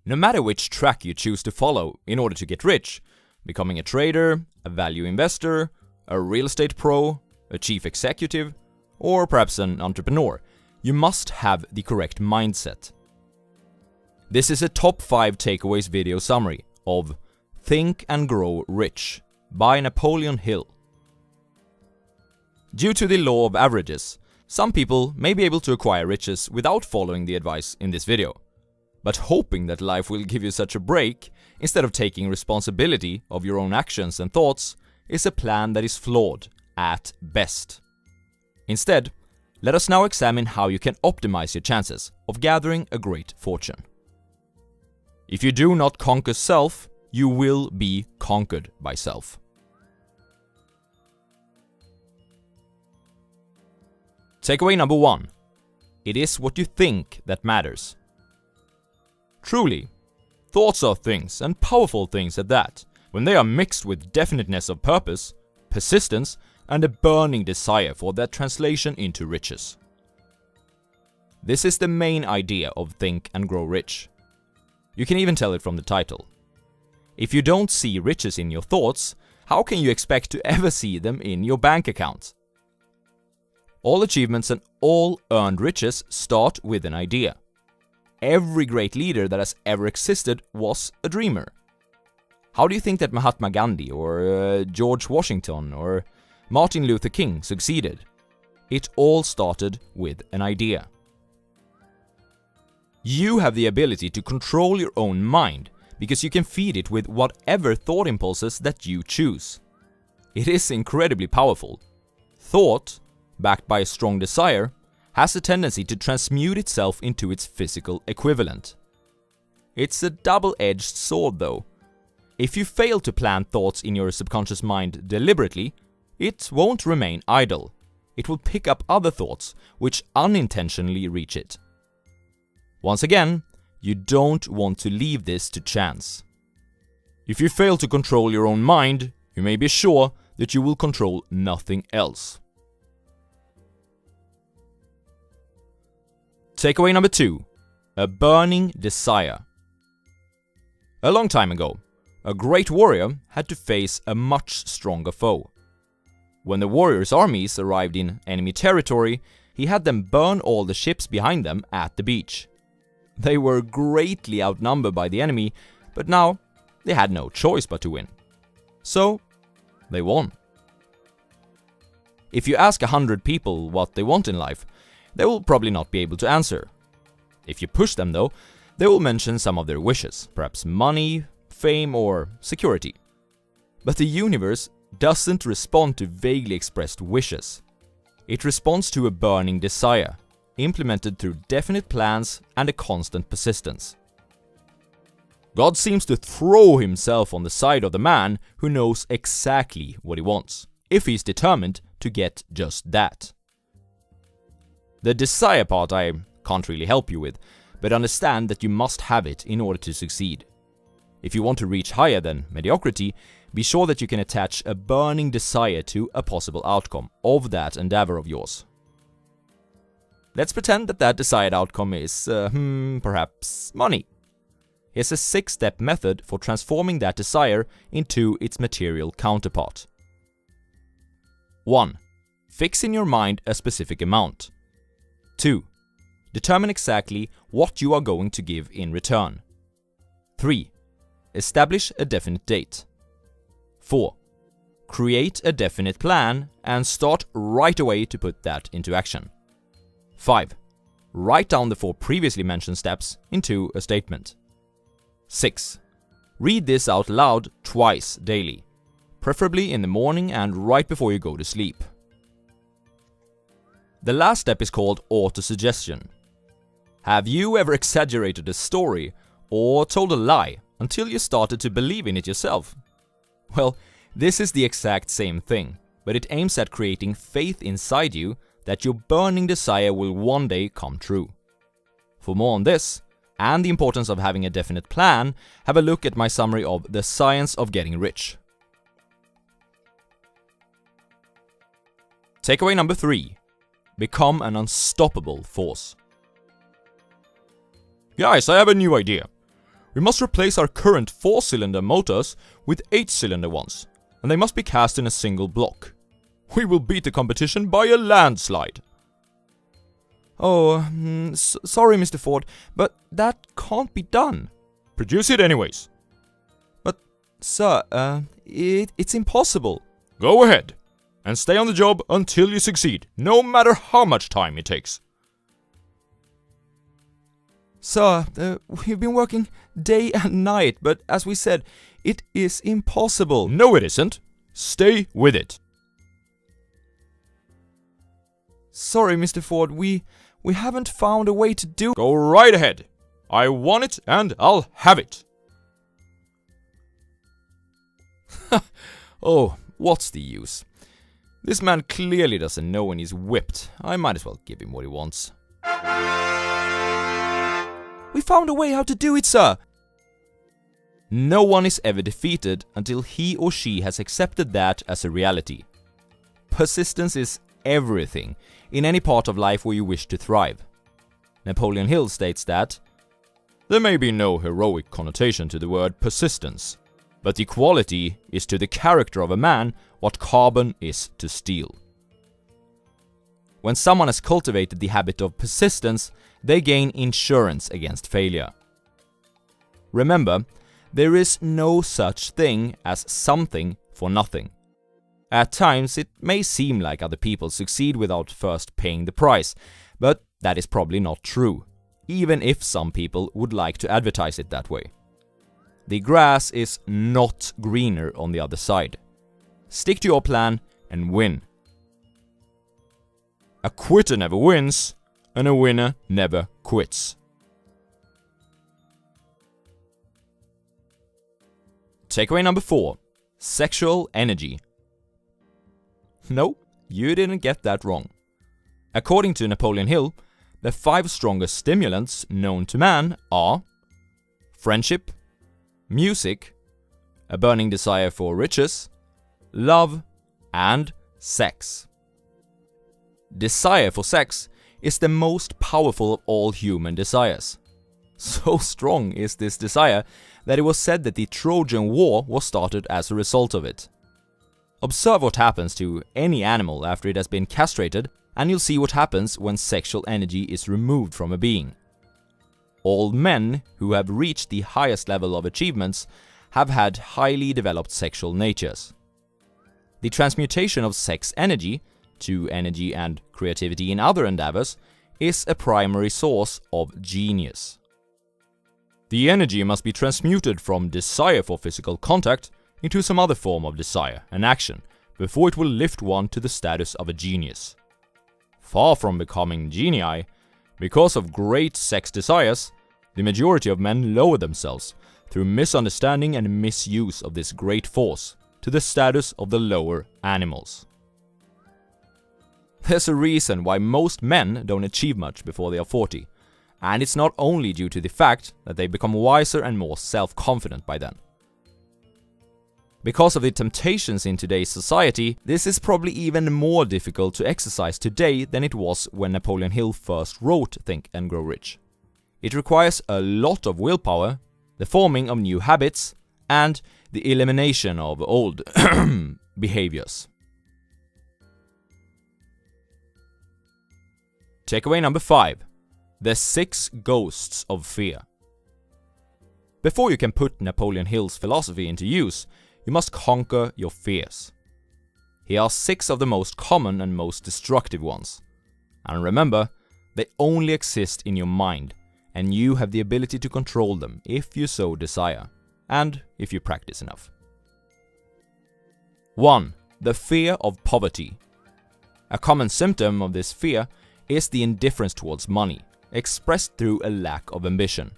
No matter which track you choose to follow in order to get rich, becoming a trader, a value investor, a real estate pro, a chief executive, or perhaps an entrepreneur, you must have the correct mindset. This is a top 5 takeaways video summary of Think and Grow Rich by Napoleon Hill. Due to the law of averages, some people may be able to acquire riches without following the advice in this video. But hoping that life will give you such a break, instead of taking responsibility of your own actions and thoughts, is a plan that is flawed at best. Instead, let us now examine how you can optimize your chances of gathering a great fortune. If you do not conquer self, you will be conquered by self. Takeaway number 1. It is what you think that matters. Truly, thoughts are things, and powerful things at that, when they are mixed with definiteness of purpose, persistence, and a burning desire for that translation into riches. This is the main idea of Think and Grow Rich. You can even tell it from the title. If you don't see riches in your thoughts, how can you expect to ever see them in your bank account? All achievements and all earned riches start with an idea. Every great leader that has ever existed was a dreamer. How do you think that Mahatma Gandhi or George Washington or Martin Luther King succeeded? It all started with an idea. You have the ability to control your own mind because you can feed it with whatever thought impulses that you choose. It is incredibly powerful. Thought, backed by a strong desire, has a tendency to transmute itself into its physical equivalent. It's a double-edged sword though. If you fail to plant thoughts in your subconscious mind deliberately, it won't remain idle. It will pick up other thoughts which unintentionally reach it. Once again, you don't want to leave this to chance. If you fail to control your own mind, you may be sure that you will control nothing else. Takeaway number 2. A burning desire. A long time ago, a great warrior had to face a much stronger foe. When the warrior's armies arrived in enemy territory, he had them burn all the ships behind them at the beach. They were greatly outnumbered by the enemy, but now they had no choice but to win. So, they won. If you ask 100 people what they want in life, they will probably not be able to answer. If you push them though, they will mention some of their wishes, perhaps money, fame, or security. But the universe doesn't respond to vaguely expressed wishes. It responds to a burning desire, implemented through definite plans and a constant persistence. God seems to throw himself on the side of the man who knows exactly what he wants, if he's determined to get just that. The desire part I can't really help you with, but understand that you must have it in order to succeed. If you want to reach higher than mediocrity, be sure that you can attach a burning desire to a possible outcome of that endeavor of yours. Let's pretend that that desired outcome is, perhaps money. Here's a 6-step method for transforming that desire into its material counterpart. 1. Fix in your mind a specific amount. 2. Determine exactly what you are going to give in return. 3. Establish a definite date. 4. Create a definite plan and start right away to put that into action. 5. Write down the 4 previously mentioned steps into a statement. 6. Read this out loud twice daily, preferably in the morning and right before you go to sleep. The last step is called autosuggestion. Have you ever exaggerated a story or told a lie until you started to believe in it yourself? Well, this is the exact same thing, but it aims at creating faith inside you that your burning desire will one day come true. For more on this, and the importance of having a definite plan, have a look at my summary of The Science of Getting Rich. Takeaway number 3. Become an unstoppable force. Guys, I have a new idea. We must replace our current 4-cylinder motors with 8-cylinder ones, and they must be cast in a single block. We will beat the competition by a landslide. Oh, sorry, Mr. Ford, but that can't be done. Produce it anyways. But, sir, it's impossible. Go ahead, and stay on the job until you succeed, no matter how much time it takes. Sir, we've been working day and night, but as we said, it is impossible. No, it isn't. Stay with it. Sorry, Mr. Ford, we haven't found a way to do... Go right ahead. I want it and I'll have it. Oh, what's the use? This man clearly doesn't know when he's whipped. I might as well give him what he wants. We found a way how to do it, sir! No one is ever defeated until he or she has accepted that as a reality. Persistence is everything in any part of life where you wish to thrive. Napoleon Hill states that there may be no heroic connotation to the word persistence, but the quality is to the character of a man what carbon is to steel. When someone has cultivated the habit of persistence, they gain insurance against failure. Remember, there is no such thing as something for nothing. At times, it may seem like other people succeed without first paying the price, but that is probably not true, even if some people would like to advertise it that way. The grass is not greener on the other side. Stick to your plan and win. A quitter never wins, and a winner never quits. Takeaway number 4. Sexual energy. No, you didn't get that wrong. According to Napoleon Hill, the 5 strongest stimulants known to man are friendship, music, a burning desire for riches, love, and sex. Desire for sex is the most powerful of all human desires. So strong is this desire that it was said that the Trojan War was started as a result of it. Observe what happens to any animal after it has been castrated, and you'll see what happens when sexual energy is removed from a being. All men who have reached the highest level of achievements have had highly developed sexual natures. The transmutation of sex energy to energy and creativity in other endeavors is a primary source of genius. The energy must be transmuted from desire for physical contact into some other form of desire and action before it will lift one to the status of a genius. Far from becoming genii, because of great sex desires, the majority of men lower themselves through misunderstanding and misuse of this great force to the status of the lower animals. There's a reason why most men don't achieve much before they are 40, and it's not only due to the fact that they become wiser and more self-confident by then. Because of the temptations in today's society, this is probably even more difficult to exercise today than it was when Napoleon Hill first wrote Think and Grow Rich. It requires a lot of willpower, the forming of new habits, and the elimination of old behaviors. Takeaway number 5. The 6 ghosts of fear. Before you can put Napoleon Hill's philosophy into use, you must conquer your fears. Here are 6 of the most common and most destructive ones. And remember, they only exist in your mind, and you have the ability to control them if you so desire, and if you practice enough. 1. The fear of poverty. A common symptom of this fear is the indifference towards money, expressed through a lack of ambition.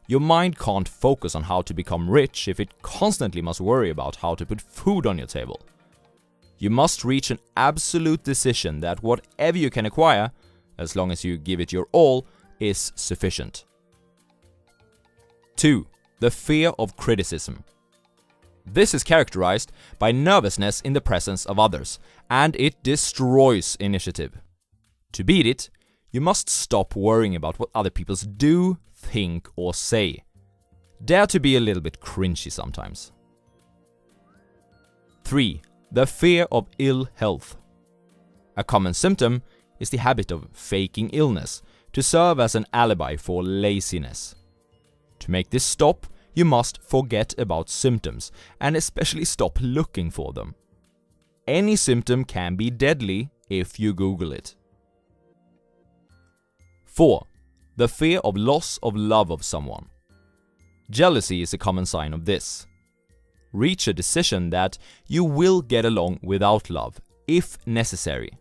Your mind can't focus on how to become rich if it constantly must worry about how to put food on your table. You must reach an absolute decision that whatever you can acquire, as long as you give it your all, is sufficient. 2. The fear of criticism. This is characterized by nervousness in the presence of others, and it destroys initiative. To beat it, you must stop worrying about what other people do, think, or say. dare to be a little bit cringy sometimes. 3. The fear of ill health. A common symptom is the habit of faking illness to serve as an alibi for laziness. To make this stop, you must forget about symptoms and especially stop looking for them. Any symptom can be deadly if you Google it. 4. The fear of loss of love of someone. Jealousy is a common sign of this. Reach a decision that you will get along without love, if necessary.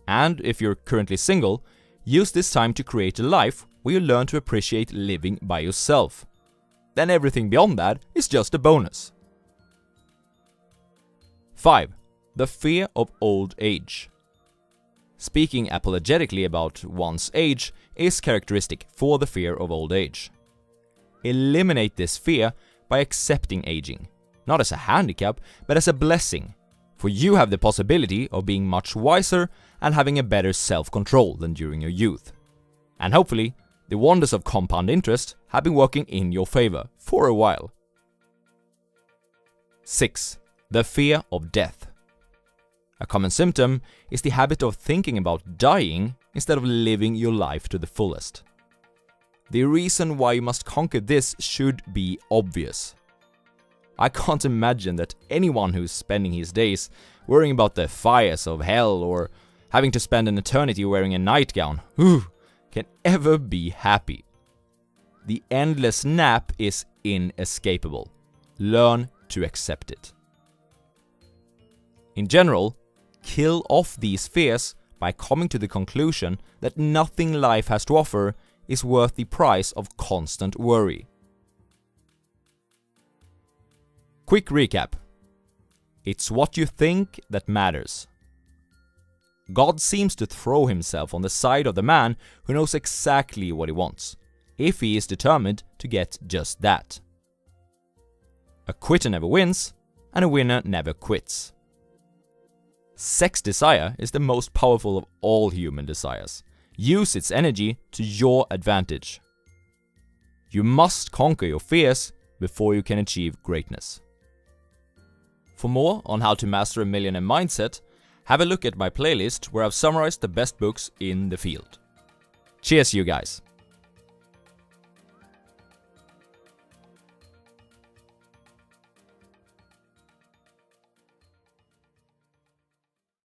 And if you're currently single, use this time to create a life where you learn to appreciate living by yourself. Then everything beyond that is just a bonus. 5. The fear of old age. Speaking apologetically about one's age is characteristic for the fear of old age. Eliminate this fear by accepting aging, not as a handicap, but as a blessing, for you have the possibility of being much wiser and having a better self-control than during your youth. And hopefully, the wonders of compound interest have been working in your favor for a while. 6. The fear of death. A common symptom is the habit of thinking about dying instead of living your life to the fullest. The reason why you must conquer this should be obvious. I can't imagine that anyone who's spending his days worrying about the fires of hell or having to spend an eternity wearing a nightgown can ever be happy. The endless nap is inescapable. Learn to accept it. In general, kill off these fears by coming to the conclusion that nothing life has to offer is worth the price of constant worry. Quick recap. It's what you think that matters. God seems to throw himself on the side of the man who knows exactly what he wants, if he is determined to get just that. A quitter never wins, and a winner never quits. Sex desire is the most powerful of all human desires. Use its energy to your advantage. You must conquer your fears before you can achieve greatness. For more on how to master a millionaire mindset, have a look at my playlist where I've summarized the best books in the field. Cheers, you guys!